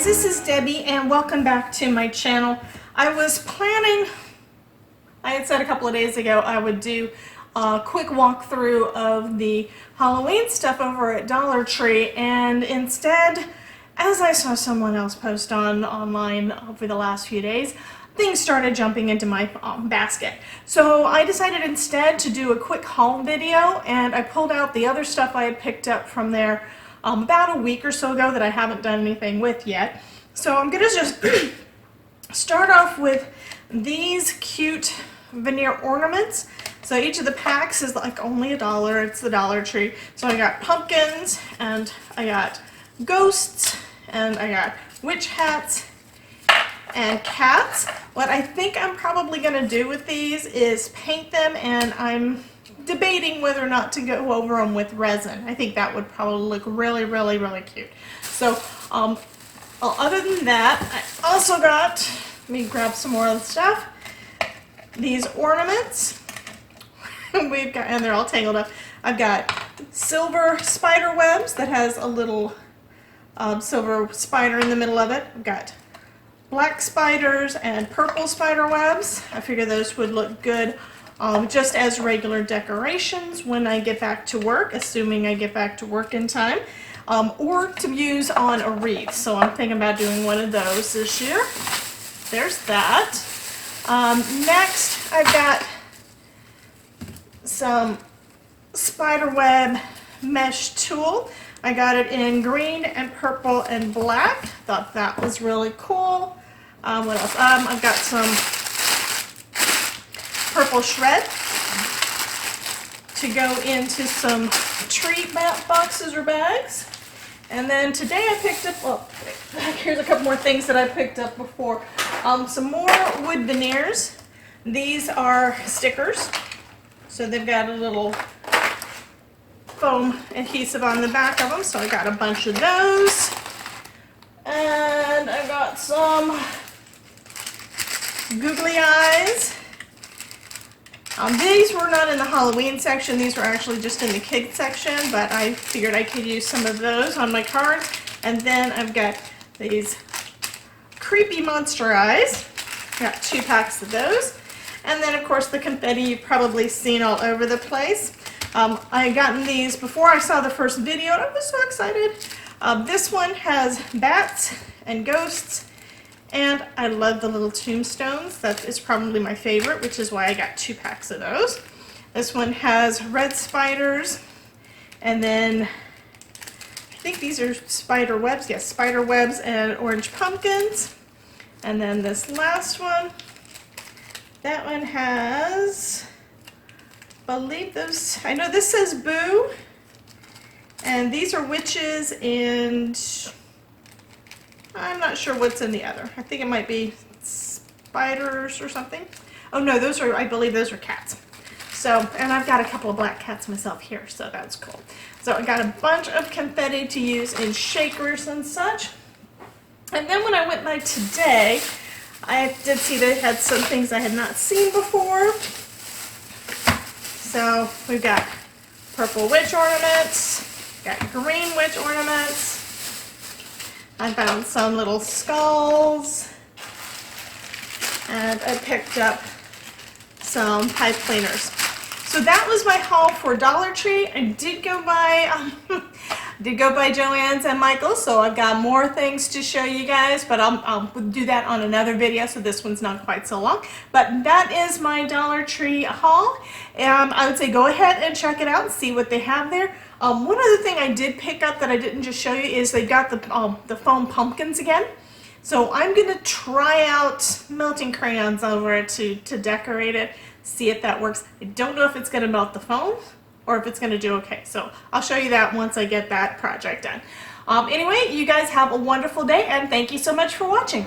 guys, this is Debbie and welcome back to my channel. I was planning, I had said a couple of days ago I would do a quick walkthrough of the Halloween stuff over at Dollar Tree, and instead, as I saw someone else post online over the last few days, things started jumping into my basket. So I decided instead to do a quick haul video, and I pulled out the other stuff I had picked up from there about a week or so ago that I haven't done anything with yet. So I'm going to just start off with these cute veneer ornaments. So each of the packs is like only $1. It's the Dollar Tree. So I got pumpkins, and I got ghosts, and I got witch hats, and cats. What I think I'm probably going to do with these is paint them, and I'm debating whether or not to go over them with resin. I think that would probably look really, really, really cute. So other than that, I also got, let me grab some more of the stuff, these ornaments. We've got, and they're all tangled up. I've got silver spider webs that has a little silver spider in the middle of it. I've got black spiders and purple spider webs. I figure those would look good just as regular decorations when I get back to work, assuming I get back to work in time, or to use on a wreath. So I'm thinking about doing one of those this year. There's that. Next, I've got some spiderweb mesh tulle. I got it in green and purple and black. Thought that was really cool. What else? I've got some purple shred to go into some treat boxes or bags. And then today I picked up, well, here's a couple more things that I picked up before. Some more wood veneers. These are stickers. So they've got a little foam adhesive on the back of them, so I got a bunch of those. And I got some googly eyes. These were not in the Halloween section, these were actually just in the kids section, but I figured I could use some of those on my cards. And then I've got these creepy monster eyes. Got 2 packs of those. And then of course the confetti you've probably seen all over the place. I had gotten these before I saw the first video, and I was so excited. This one has bats and ghosts, and I love the little tombstones. That is probably my favorite, which is why I got 2 packs of those. This one has red spiders, and then I think these are spider webs. Yes, spider webs and orange pumpkins. And then this last one, that one has, I believe those, I know this says Boo, and these are witches, and I'm not sure what's in the other. I think it might be spiders or something. Oh no, those are, I believe those are cats. So, and I've got a couple of black cats myself here, so that's cool. So I got a bunch of confetti to use in shakers and such. And then when I went by today, I did see they had some things I had not seen before. So we've got purple witch ornaments, got green witch ornaments. I found some little skulls, and I picked up some pipe cleaners. So that was my haul for Dollar Tree. I did go by Joann's and Michael's, so I've got more things to show you guys, but I'll do that on another video, so this one's not quite so long. But that is my Dollar Tree haul. I would say go ahead and check it out and see what they have there. One other thing I did pick up that I didn't just show you is they got the foam pumpkins again. So I'm going to try out melting crayons over it to decorate it, see if that works. I don't know if it's going to melt the foam or if it's going to do okay. So I'll show you that once I get that project done. Anyway, you guys have a wonderful day, and thank you so much for watching.